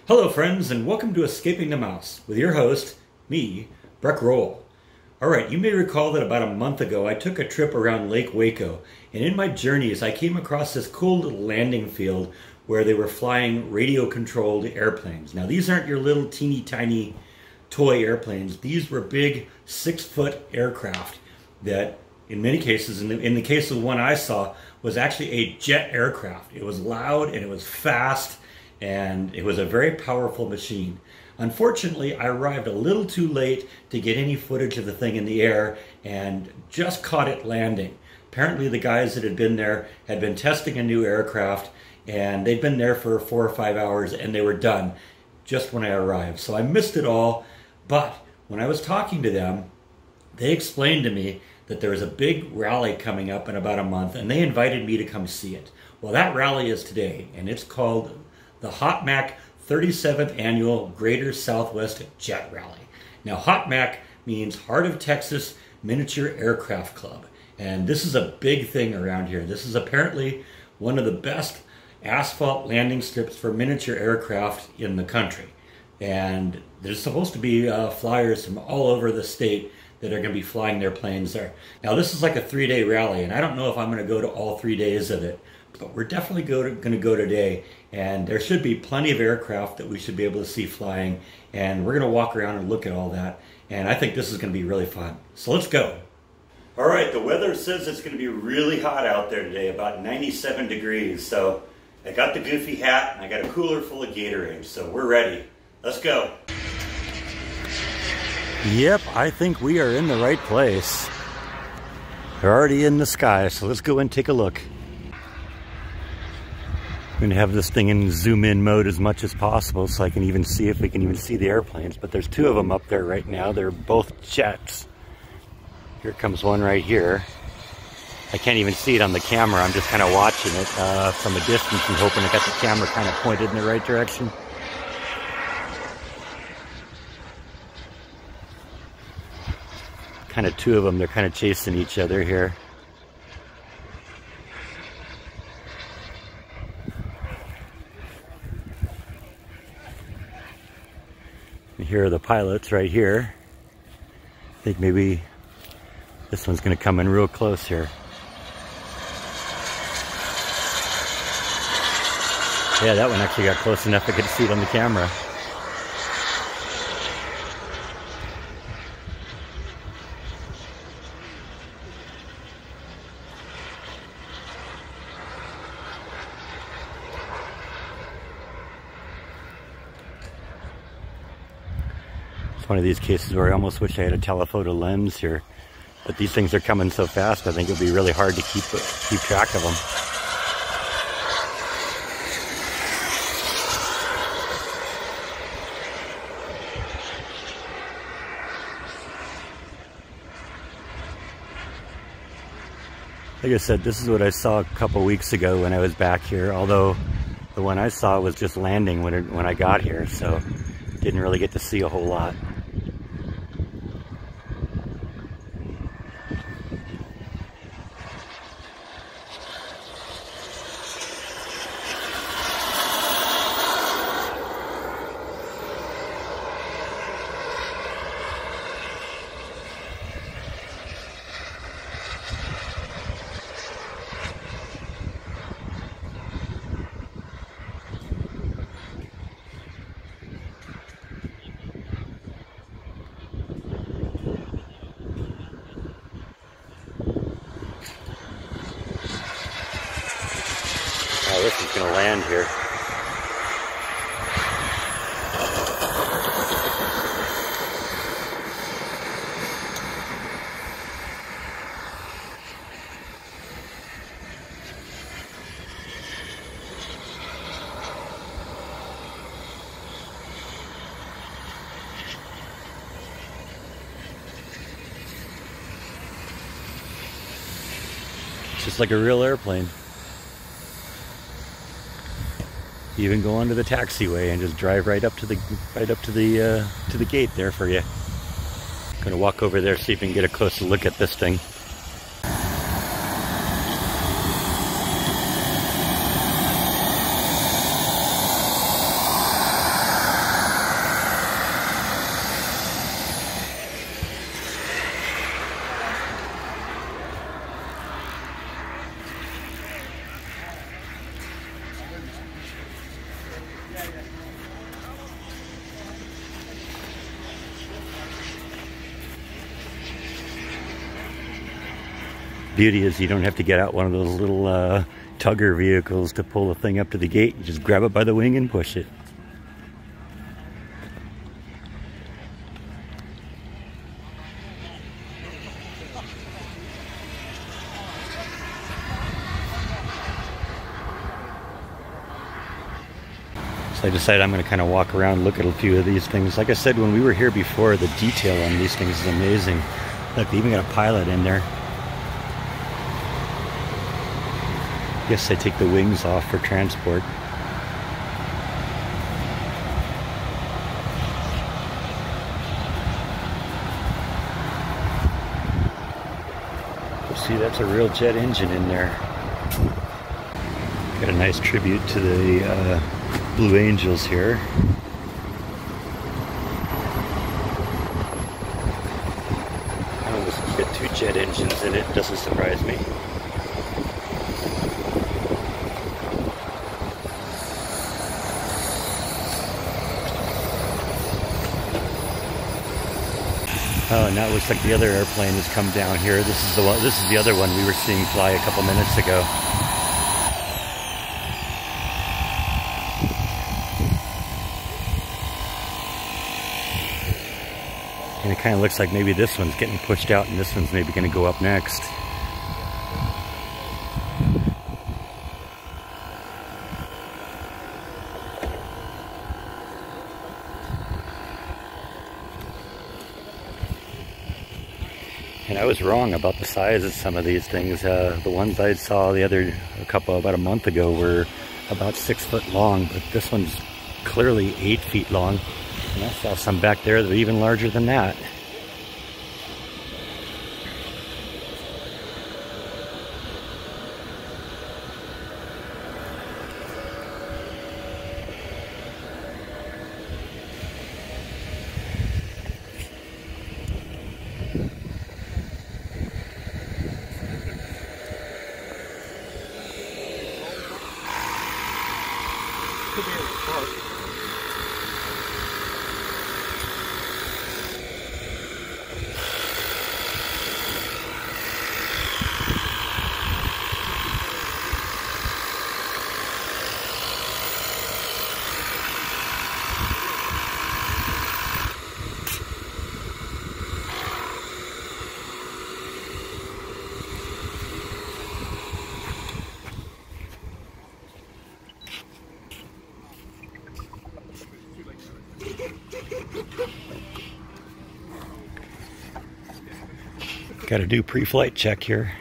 Hello friends, and welcome to Escaping the Mouse with your host, me, Breck Roll. Alright, you may recall that about a month ago I took a trip around Lake Waco, and in my journeys I came across this cool little landing field where they were flying radio-controlled airplanes. Now these aren't your little teeny tiny toy airplanes. These were big 6-foot aircraft that in many cases, in the case of the one I saw, was actually a jet aircraft. It was loud and it was fast, and it was a very powerful machine. Unfortunately, I arrived a little too late to get any footage of the thing in the air and just caught it landing. Apparently the guys that had been there had been testing a new aircraft, and they'd been there for 4 or 5 hours and they were done just when I arrived. So I missed it all, but when I was talking to them, they explained to me that there was a big rally coming up in about a month, and they invited me to come see it. Well, that rally is today, and it's called the HOTMAC 37th Annual Greater Southwest Jet Rally. Now, HOTMAC means Heart of Texas Miniature Aircraft Club, and this is a big thing around here. This is apparently one of the best asphalt landing strips for miniature aircraft in the country. And there's supposed to be flyers from all over the state that are going to be flying their planes there. Now, this is like a 3-day rally, and I don't know if I'm going to go to all 3 days of it, but we're definitely going to go today, and there should be plenty of aircraft that we should be able to see flying, and we're going to walk around and look at all that, and I think this is going to be really fun. So let's go. All right, the weather says it's going to be really hot out there today, about 97 degrees, so I got the goofy hat, and I got a cooler full of Gatorade, so we're ready. Let's go. Yep, I think we are in the right place. They're already in the sky, so let's go and take a look. I'm going to have this thing in zoom in mode as much as possible so I can even see if we can even see the airplanes. But there's 2 of them up there right now. They're both jets. Here comes one right here. I can't even see it on the camera. I'm just kind of watching it from a distance and hoping I got the camera kind of pointed in the right direction. Kind of 2 of them, they're kind of chasing each other here. And here are the pilots right here. I think maybe this one's going to come in real close here. Yeah, that one actually got close enough I could see it on the camera. It's one of these cases where I almost wish I had a telephoto lens here, but these things are coming so fast I think it'll be really hard to keep track of them. Like I said, this is what I saw a couple weeks ago when I was back here, although the one I saw was just landing when I got here, so didn't really get to see a whole lot. Oh, this is going to land here. It's just like a real airplane. You even go onto the taxiway and just drive right up to the gate there for you. I'm gonna walk over there, see if we can get a closer look at this thing. Beauty is you don't have to get out one of those little tugger vehicles to pull the thing up to the gate. You just grab it by the wing and push it. So I decided I'm going to kind of walk around, look at a few of these things. Like I said, when we were here before, the detail on these things is amazing. Look, they even got a pilot in there. Guess they take the wings off for transport. See, that's a real jet engine in there. Got a nice tribute to the Blue Angels here. Oh, this has got 2 jet engines in it, doesn't surprise me. Oh, now it looks like the other airplane has come down here. This is the one. This is the other one we were seeing fly a couple minutes ago. And it kind of looks like maybe this one's getting pushed out, and this one's maybe going to go up next. And I was wrong about the size of some of these things. The ones I saw about a month ago were about 6 foot long, but this one's clearly 8 feet long. And I saw some back there that are even larger than that. Got to do pre-flight check here.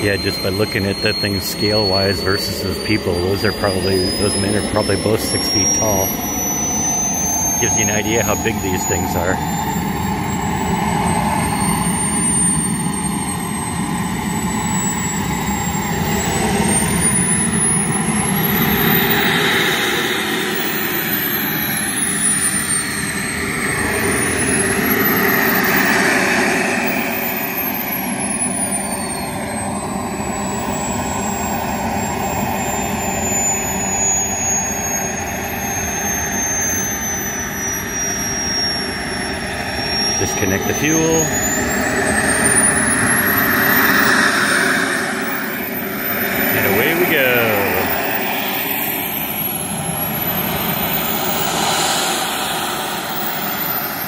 Yeah, just by looking at that thing scale-wise versus those people, those men are probably both 6 feet tall. Gives you an idea how big these things are. Disconnect the fuel. And away we go.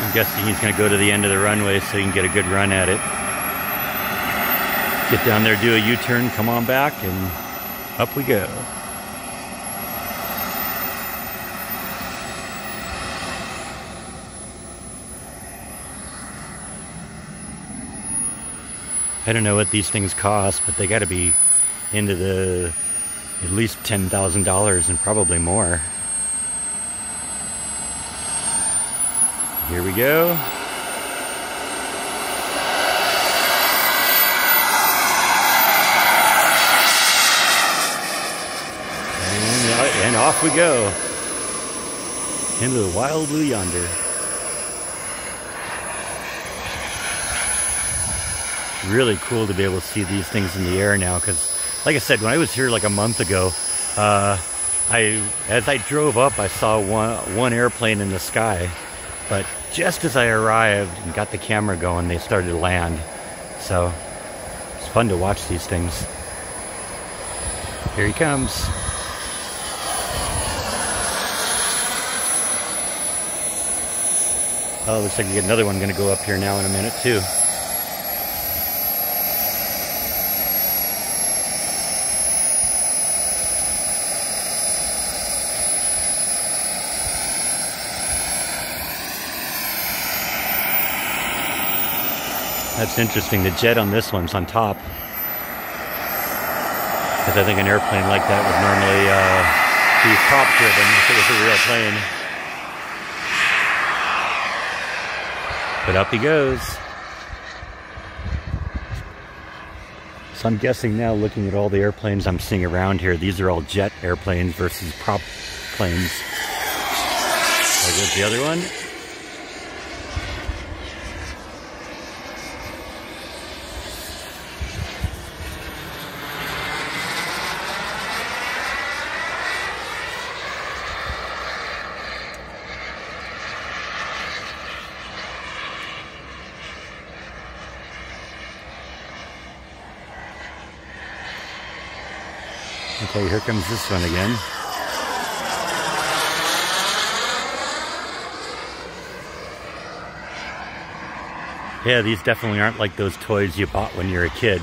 I'm guessing he's going to go to the end of the runway so he can get a good run at it. Get down there, do a U-turn, come on back, and up we go. I don't know what these things cost, but they got to be into the at least $10,000 and probably more. Here we go. And off we go into the wild blue yonder. Really cool to be able to see these things in the air now, because like I said, when I was here like a month ago, as I drove up, I saw one airplane in the sky, but just as I arrived and got the camera going, they started to land. So it's fun to watch these things. Here he comes. Oh, looks like we get another one going to go up here now in a minute too. That's interesting. The jet on this one's on top, because I think an airplane like that would normally be prop driven if it was a real plane. But up he goes. So I'm guessing now, looking at all the airplanes I'm seeing around here, these are all jet airplanes versus prop planes. There goes the other one. Okay, here comes this one again. Yeah, these definitely aren't like those toys you bought when you were a kid.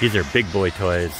These are big boy toys.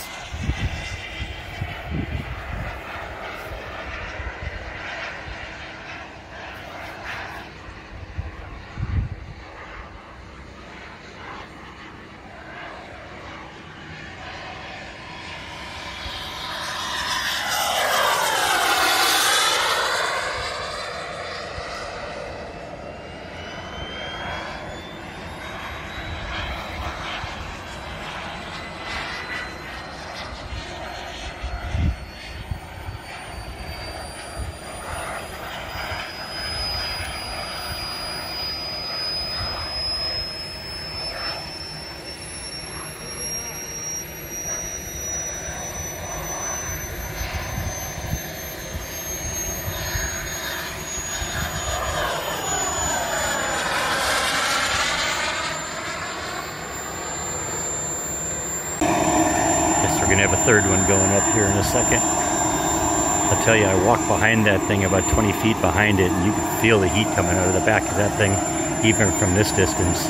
We're going to have a third one going up here in a second. I'll tell you, I walked behind that thing about 20 feet behind it, and you could feel the heat coming out of the back of that thing, even from this distance.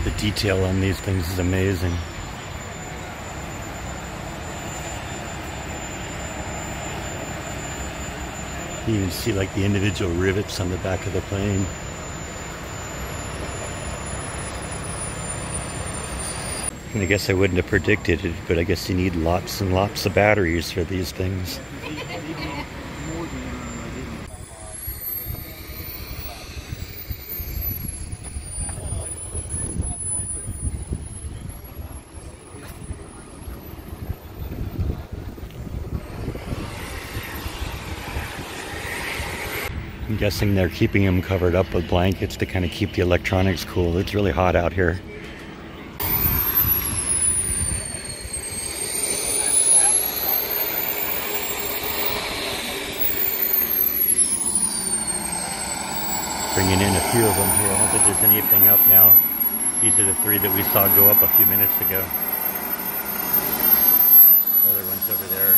The detail on these things is amazing. You even see like the individual rivets on the back of the plane. And I guess I wouldn't have predicted it, but I guess you need lots and lots of batteries for these things. I'm guessing they're keeping them covered up with blankets to kind of keep the electronics cool. It's really hot out here. Bringing in a few of them here. I don't think there's anything up now. These are the three that we saw go up a few minutes ago. Other one's over there.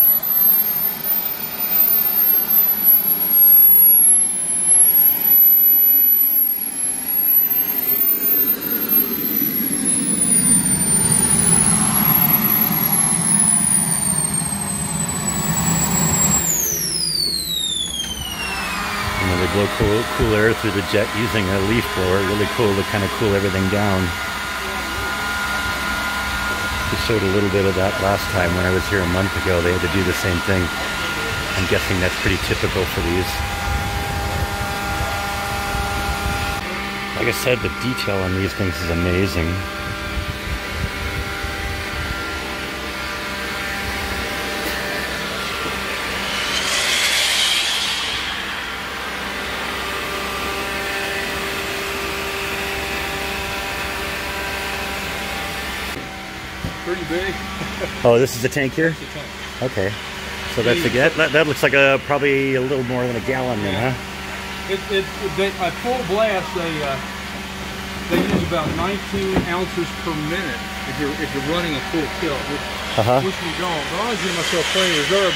cool air through the jet using a leaf blower. Really cool to kind of cool everything down. We showed a little bit of that last time when I was here a month ago. They had to do the same thing. I'm guessing that's pretty typical for these. Like I said, the detail on these things is amazing. Pretty big. Oh, this is the tank here? That's the tank. Okay. So that's that looks like probably a little more than a gallon then, huh? At full blast, they use about 19 ounces per minute if you're running a full tilt, which we don't. But I always give myself plenty of reserve.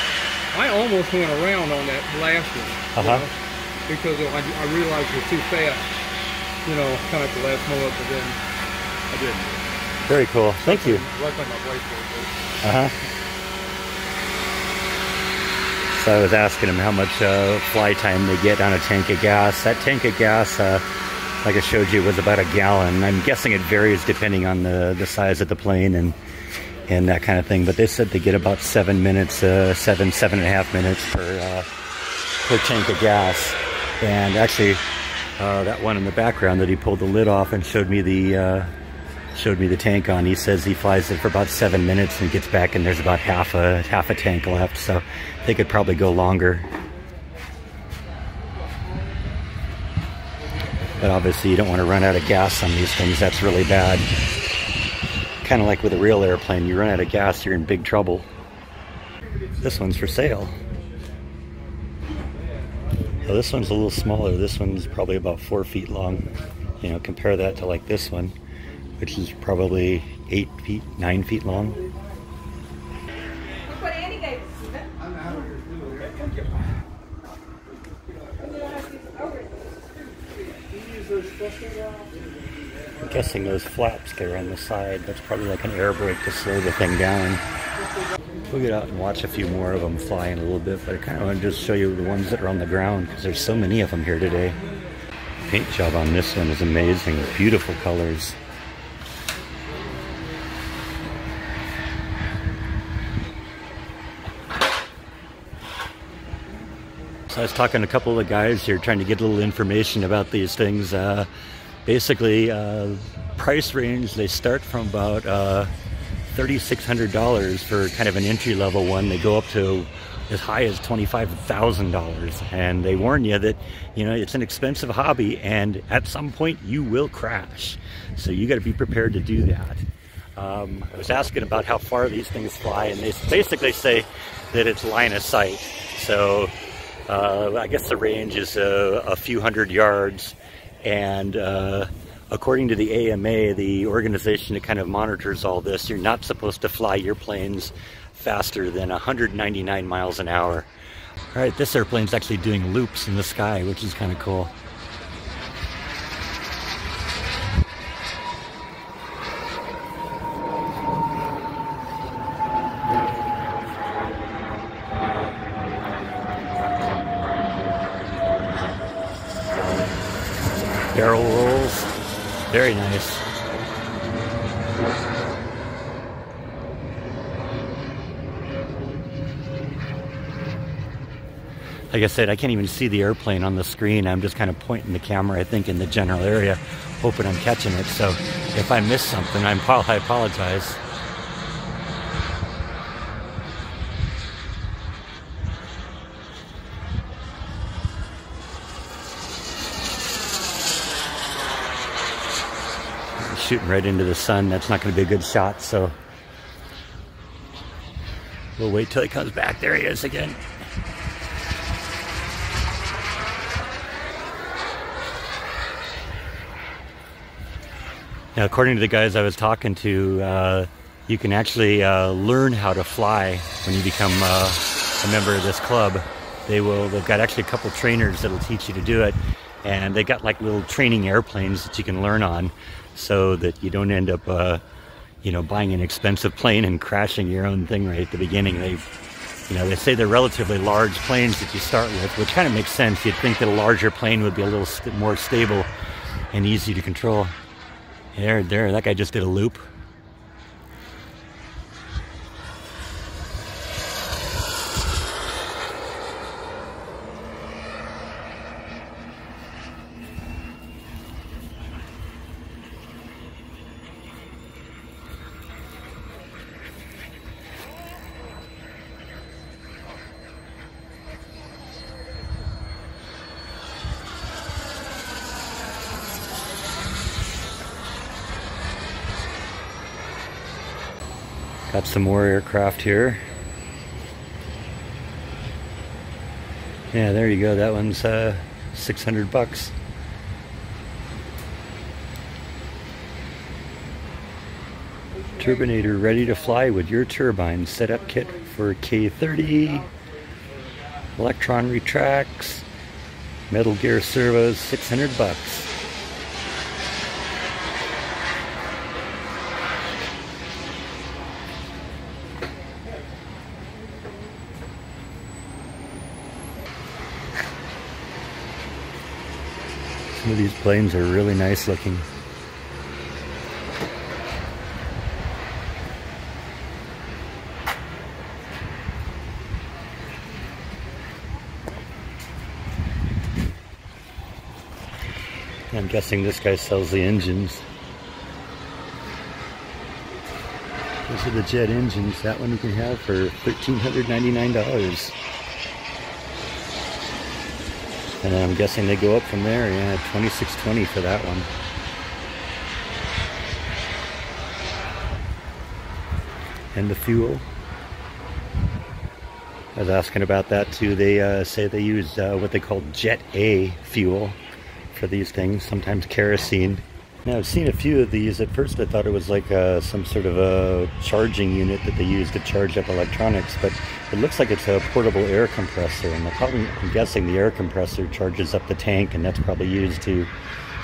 I almost went around on that last one, because I realized it was too fast, kind of at the last moment, but then I didn't. Very cool. Thank you. Right by my whiteboard. So I was asking him how much fly time they get on a tank of gas. That tank of gas, like I showed you, was about a gallon. I'm guessing it varies depending on the size of the plane and that kind of thing. But they said they get about 7 minutes, 7.5 minutes per tank of gas. And actually, that one in the background that he pulled the lid off and showed me the tank on. He says he flies it for about 7 minutes and gets back and there's about half a tank left, so they could probably go longer. But obviously you don't want to run out of gas on these things. That's really bad. Kind of like with a real airplane, you run out of gas, you're in big trouble. This one's for sale. Well, this one's a little smaller. This one's probably about 4 feet long. Compare that to like this one, which is probably 8 feet, 9 feet long. Look what Andy gave us. I'm guessing those flaps there on the side, that's probably like an air brake to slow the thing down. We'll get out and watch a few more of them fly in a little bit, but I kind of want to just show you the ones that are on the ground because there's so many of them here today. Paint job on this one is amazing, beautiful colors. So I was talking to a couple of the guys here trying to get a little information about these things. Basically, price range, they start from about $3,600 for kind of an entry-level one. They go up to as high as $25,000, and they warn you that it's an expensive hobby, and at some point you will crash. So you got to be prepared to do that. I was asking about how far these things fly, and they basically say that it's line of sight. So I guess the range is a few hundred yards, and according to the AMA, the organization that kind of monitors all this, you're not supposed to fly your planes faster than 199 miles an hour. All right, this airplane's actually doing loops in the sky, which is kind of cool. Barrel rolls, very nice. Like I said, I can't even see the airplane on the screen. I'm just kind of pointing the camera, I think, in the general area, hoping I'm catching it. So if I miss something, I apologize. Shooting right into the sun. That's not going to be a good shot, so we'll wait till he comes back. There he is again. Now, according to the guys I was talking to, you can actually learn how to fly when you become a member of this club. They've got actually a couple trainers that'll teach you to do it, and they got like little training airplanes that you can learn on, so that you don't end up, buying an expensive plane and crashing your own thing right at the beginning. You know, they say they're relatively large planes that you start with, which kind of makes sense. You'd think that a larger plane would be a little more stable and easy to control. There, that guy just did a loop. Got some more aircraft here. Yeah, there you go. That one's $600. Turbinator ready to fly with your turbine. Setup kit for K30. Electron retracts. Metal gear servos, $600. Some of these planes are really nice looking. I'm guessing this guy sells the engines. Those are the jet engines. That one you can have for $1,399. And I'm guessing they go up from there. Yeah, $2,620 for that one. And the fuel. I was asking about that too. They say they use what they call Jet A fuel for these things, sometimes kerosene. Now I've seen a few of these. At first I thought it was like some sort of a charging unit that they use to charge up electronics, but it looks like it's a portable air compressor, and I'm guessing the air compressor charges up the tank, and that's probably used to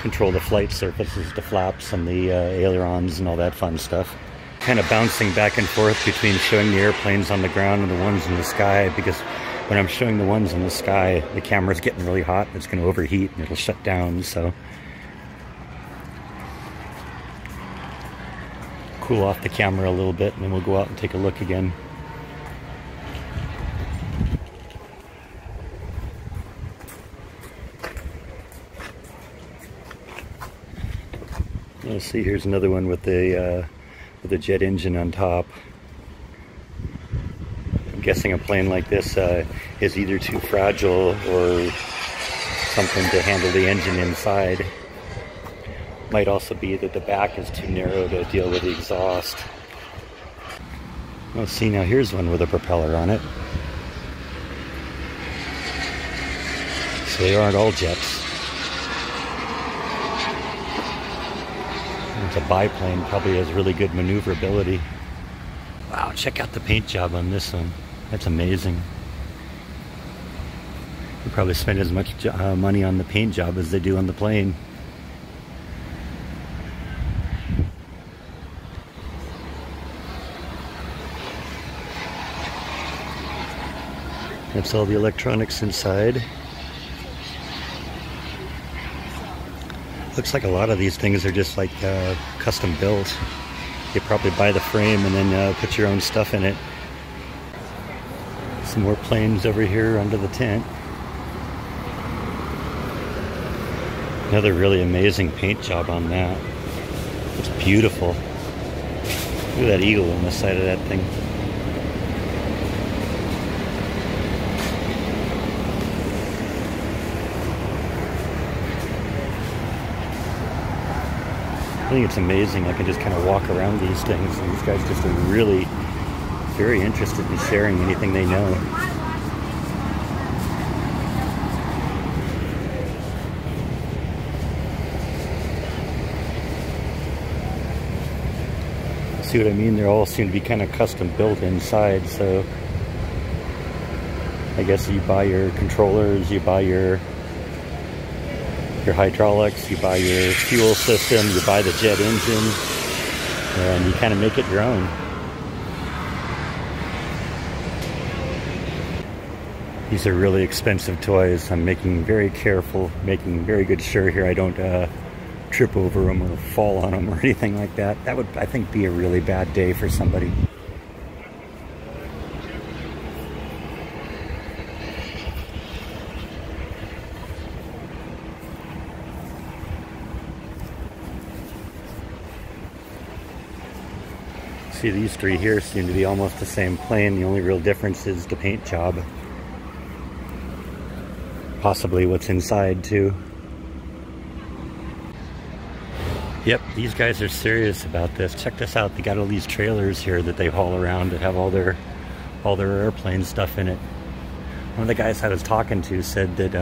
control the flight surfaces, the flaps and the ailerons and all that fun stuff. Kind of bouncing back and forth between showing the airplanes on the ground and the ones in the sky, because when I'm showing the ones in the sky, the camera's getting really hot, it's going to overheat and it'll shut down, so cool off the camera a little bit, and then we'll go out and take a look again. Let's see, here's another one with the jet engine on top. I'm guessing a plane like this is either too fragile or something to handle the engine inside. Might also be that the back is too narrow to deal with the exhaust. Let's see, now here's one with a propeller on it. So they aren't all jets. It's a biplane, probably has really good maneuverability. Wow, check out the paint job on this one. That's amazing. You probably spend as much money on the paint job as they do on the plane. That's all the electronics inside. Looks like a lot of these things are just like custom built. You probably buy the frame and then put your own stuff in it. Some more planes over here under the tent. Another really amazing paint job on that. It's beautiful. Look at that eagle on the side of that thing. I think it's amazing. I can just kind of walk around these things, and these guys just are really very interested in sharing anything they know. See what I mean? They all seem to be kind of custom built inside, so I guess you buy your controllers, you buy your hydraulics, you buy your fuel system, you buy the jet engine, and you kind of make it your own. These are really expensive toys. I'm making very careful, making very good sure here I don't trip over them or fall on them or anything like that. That would, I think, be a really bad day for somebody. See, these three here seem to be almost the same plane. The only real difference is the paint job. Possibly what's inside too. Yep, these guys are serious about this. Check this out. They got all these trailers here that they haul around that have all their airplane stuff in it. One of the guys I was talking to said that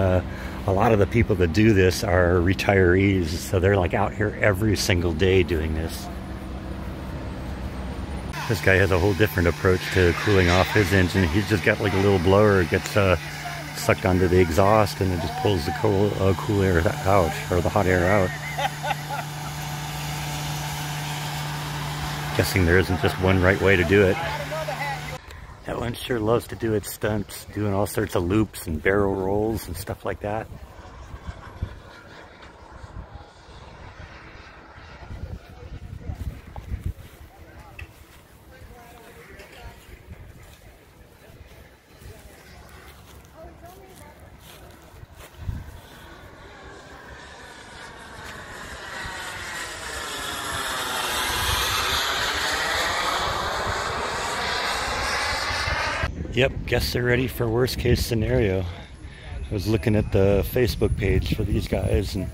a lot of the people that do this are retirees, so they're like out here every single day doing this. This guy has a whole different approach to cooling off his engine. He's just got like a little blower. It gets sucked onto the exhaust and it just pulls the cool air out, or the hot air out. Guessing there isn't just one right way to do it. That one sure loves to do its stunts, doing all sorts of loops and barrel rolls and stuff like that. Yep, guess they're ready for worst case scenario. I was looking at the Facebook page for these guys, and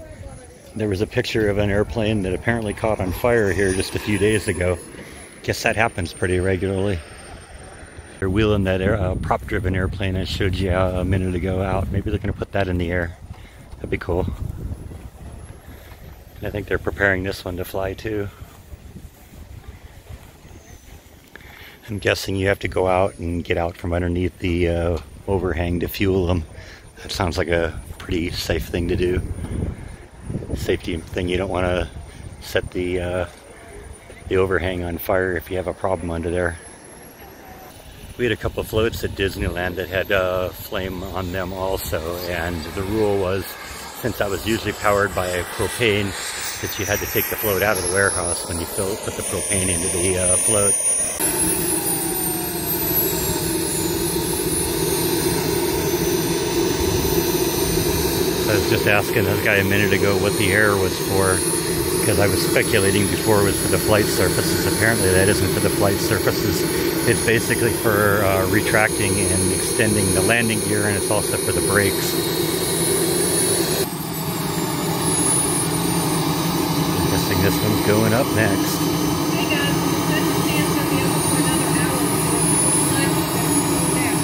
there was a picture of an airplane that apparently caught on fire here just a few days ago. Guess that happens pretty regularly. They're wheeling that prop-driven airplane I showed you a minute ago out. Maybe they're going to put that in the air. That'd be cool. And I think they're preparing this one to fly too. I'm guessing you have to go out and get out from underneath the overhang to fuel them. That sounds like a pretty safe thing to do. Safety thing, you don't want to set the overhang on fire if you have a problem under there. We had a couple of floats at Disneyland that had flame on them also, and the rule was, since that was usually powered by propane, that you had to take the float out of the warehouse when you put the propane into the float. I was just asking this guy a minute ago what the air was for, because I was speculating before it was for the flight surfaces. Apparently that isn't for the flight surfaces. It's basically for retracting and extending the landing gear, and it's also for the brakes. I'm guessing this one's going up next. Hey guys, this stand's gonna be open for another hour before lunch is gonna go down.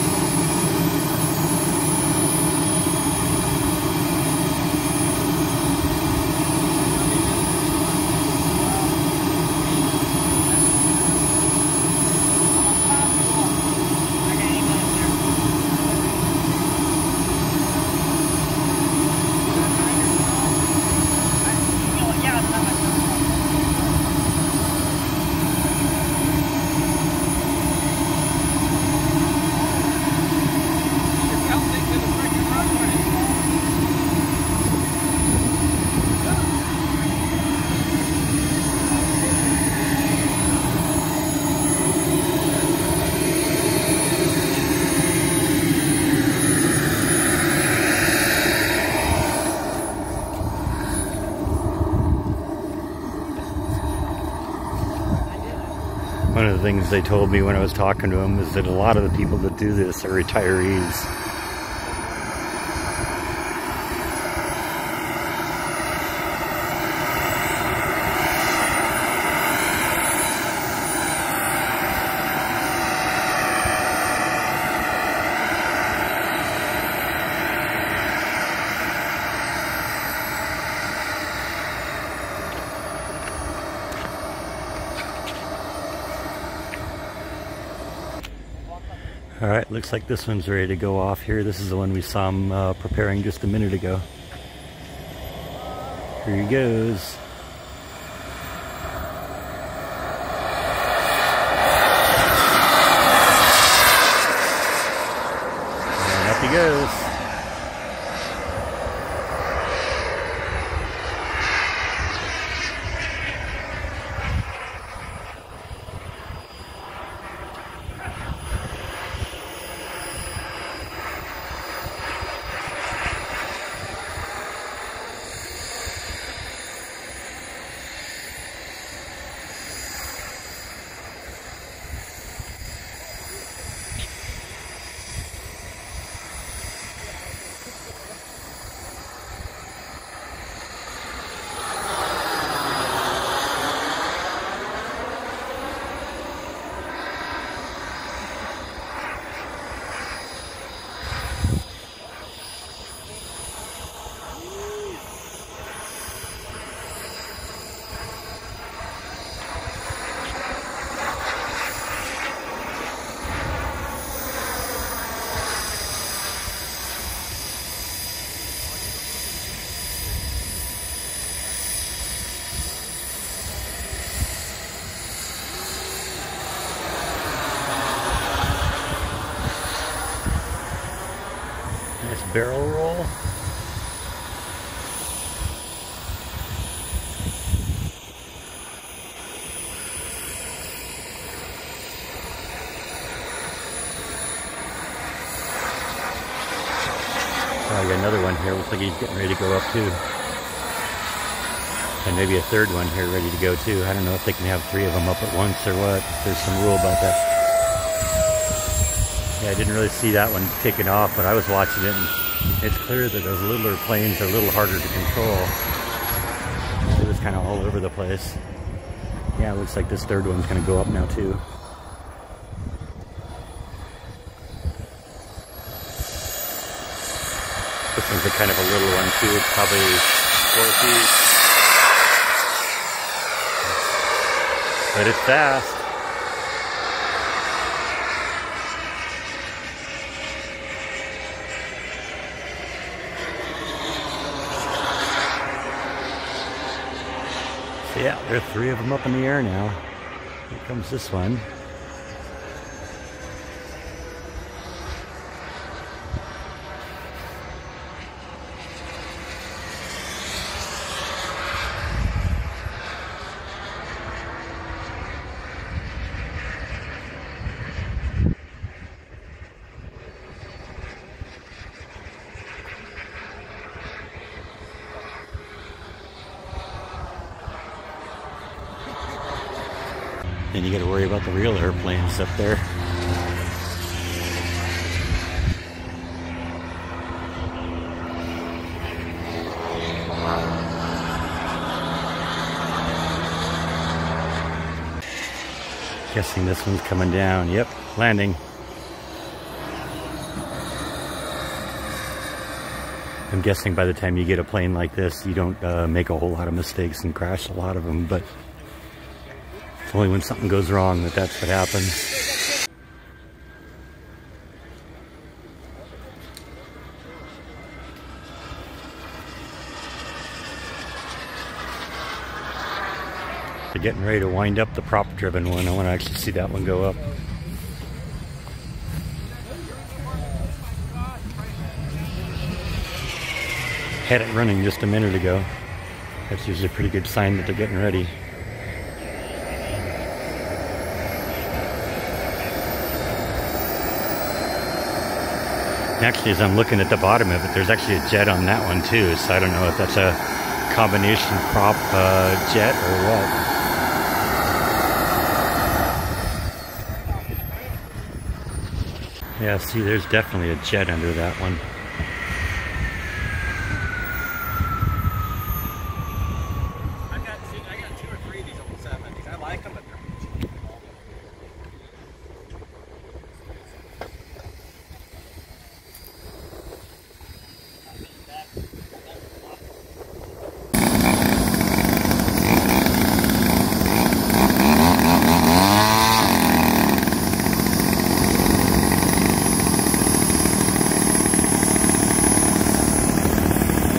One of the things they told me when I was talking to them is that a lot of the people that do this are retirees. Alright, looks like this one's ready to go off here. This is the one we saw him preparing just a minute ago. Here he goes. And up he goes. barrel roll. Oh, I got another one here. Looks like he's getting ready to go up too. And maybe a third one here ready to go too. I don't know if they can have 3 of them up at once or what. There's some rule about that. Yeah, I didn't really see that one taking off, but I was watching it, and it's clear that those littler planes are a little harder to control. It was kind of all over the place. Yeah, it looks like this third one's going to go up now too. This one's a kind of a little one too. It's probably 4 feet. But it's fast. So yeah, there are 3 of them up in the air now. Here comes this one. Then you got to worry about the real airplanes up there. Guessing this one's coming down. Yep, landing. I'm guessing by the time you get a plane like this, you don't make a whole lot of mistakes and crash a lot of them, but it's only when something goes wrong that's what happens. They're getting ready to wind up the prop-driven one. I want to actually see that one go up. Had it running just a minute ago. That's usually a pretty good sign that they're getting ready. Actually, as I'm looking at the bottom of it, there's actually a jet on that one too, so I don't know if that's a combination prop jet or what. Yeah, see, there's definitely a jet under that one. I got 2 or 3 of these old 70s. I like them, but they're cheap.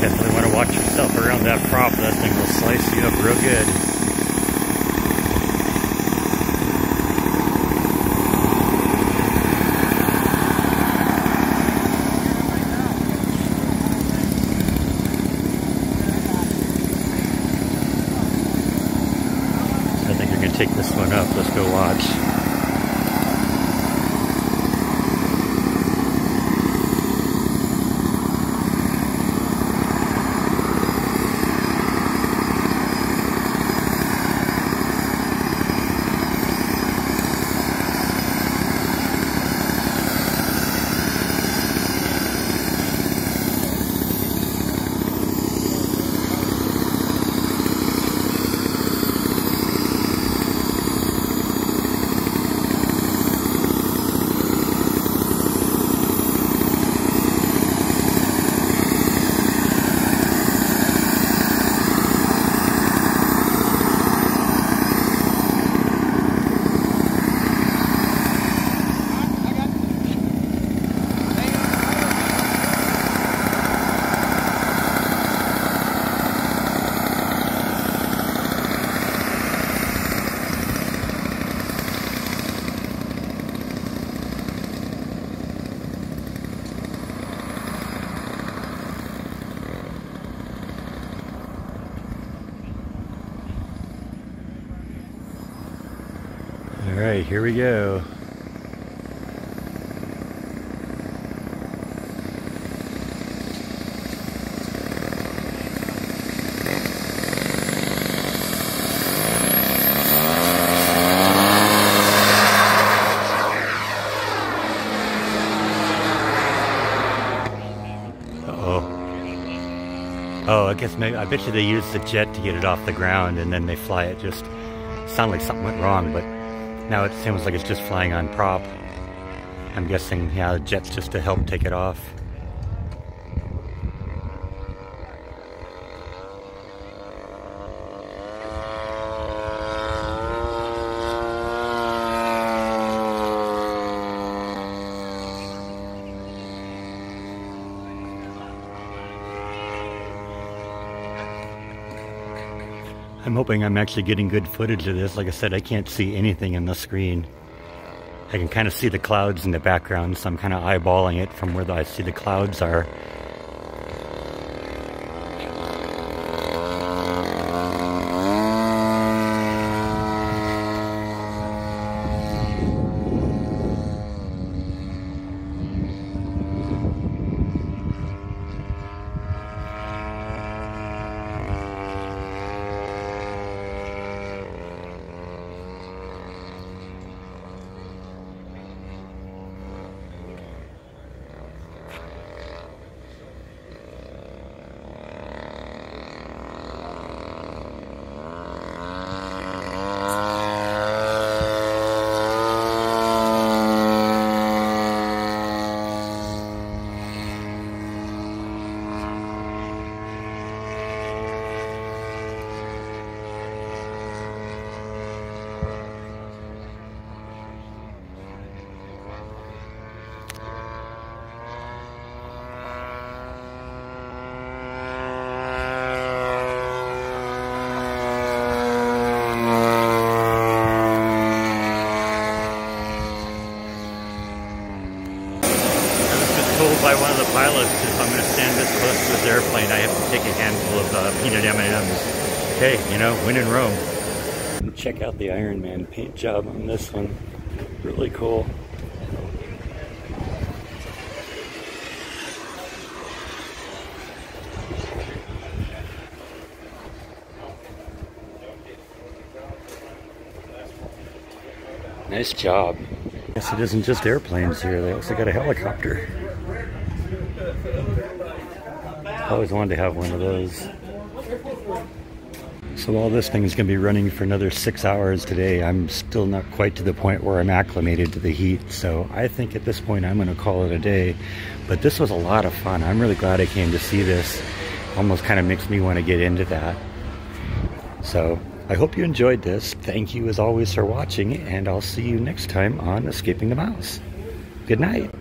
Definitely want to watch yourself around that prop. That thing will slice you up real good. I think you're going to take this one up. Let's go watch. All right, here we go. Oh, I guess maybe, I bet you they use the jet to get it off the ground and then they fly it. Just sounded like something went wrong, but now it seems like it's just flying on prop. I'm guessing, yeah, the jet's just to help take it off. I'm hoping I'm actually getting good footage of this. Like I said, I can't see anything in the screen. I can kind of see the clouds in the background, so I'm kind of eyeballing it from where I see the clouds are. By one of the pilots, if I'm going to stand this close to this airplane, I have to take a handful of peanut M&Ms. Hey, you know, when in Rome. Check out the Iron Man paint job on this one. Really cool. Nice job. Guess it isn't just airplanes here. They also got a helicopter. Always wanted to have one of those. So all this thing is going to be running for another 6 hours today. I'm still not quite to the point where I'm acclimated to the heat. So I think at this point I'm going to call it a day. But this was a lot of fun. I'm really glad I came to see this. Almost kind of makes me want to get into that. So I hope you enjoyed this. Thank you as always for watching, and I'll see you next time on Escaping the Mouse. Good night.